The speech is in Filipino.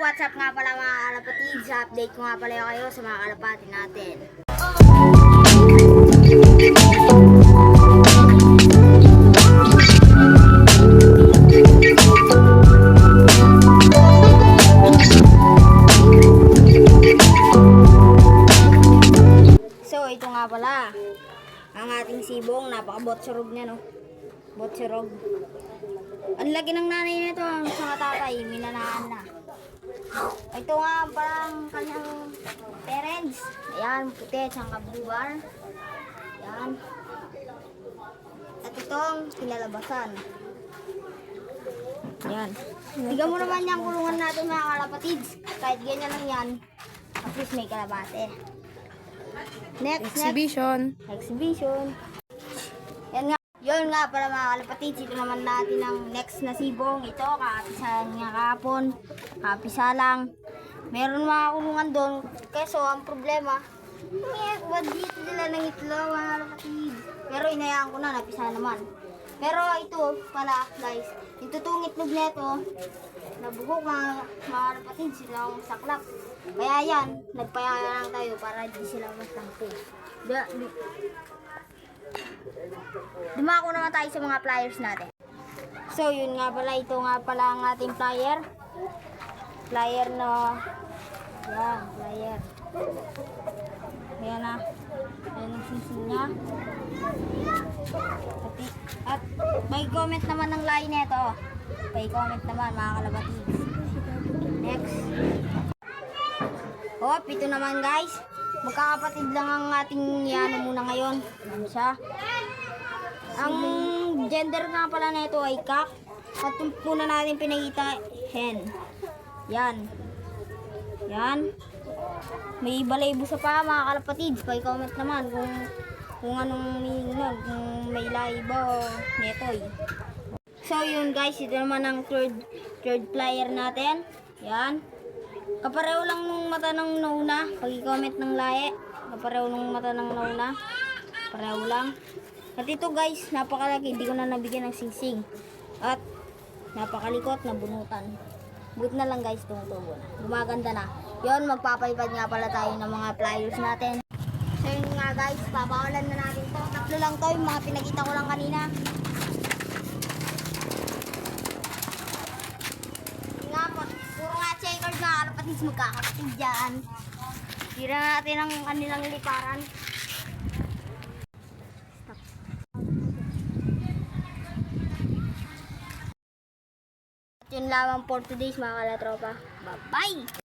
what's up nga pala mga kalapatids? Update ko nga pala kayo sa mga kalapati natin. So, ito nga pala ang ating sibong. Napaka-botsurog niya, no? Botsurog. Ang laki ng nanay nito sa tatay, minanaan na. Ito nga parang kanyang parents. Ayan, puti, tsaka blue bar. Ayan. At itong kinalabasan. Ayan. Tignan mo naman yung kulungan natin mga kalapatids. Kahit ganyan lang yan, at least may kalabate. Next. Exhibition. Yan nga. Yun nga para mga kalapatids, ito naman natin ang next na sibong. Ito, kakapisahan nga kahapon. Kapisa lang. Meron mga kulungan doon. Keso, ang problema, wag dito nila ng itlog, mga kalapatids. Pero inayaan ko na, napisa naman. Pero ito pala guys, itutong itlog nito, nabuhok mga kalapatids, sila ang saklap. Kaya yan, nagpaya lang tayo para di sila masangko. Dumako naman tayo sa mga pliers natin. So yun nga pala, ito nga pala ang ating plier. Plier na, yan, plier. Ayan na, ayan ang sisig niya. At may comment naman ng line nito. May comment naman mga kalapatids. Next. Ito naman guys. Magkakapatid lang ang ating yano muna ngayon. Ano siya? Ang gender nga pala nito ay cock. At yung puna natin pinakita, hen. Yan. Yan. May balaybo sa pa mga kalapatids. Pa-comment naman kung anong meaning nun. Kung may laibo o netoy. So yun guys, ito naman ang third player natin. Yan. Kapareho lang nung mata ng nauna. Pag-comment ng laye. Kapareho nung mata ng nauna. Pareho lang. At ito guys, napakalaki. Hindi ko na nabigyan ng singsing. At napakalikot na bunutan. But na lang guys, tumutubo na. Gumaganda na. Yun, magpapalipad nga pala tayo ng mga pliers natin. So yun nga guys, papawalan na natin to. Tatlo lang to, yung mga pinakita ko lang kanina. Nga po, puro nga checkered nga kalapatids, magkakapatid dyan. Tira natin ang kanilang likaran. Yun lamang for today's mga kalatropa. Bye-bye!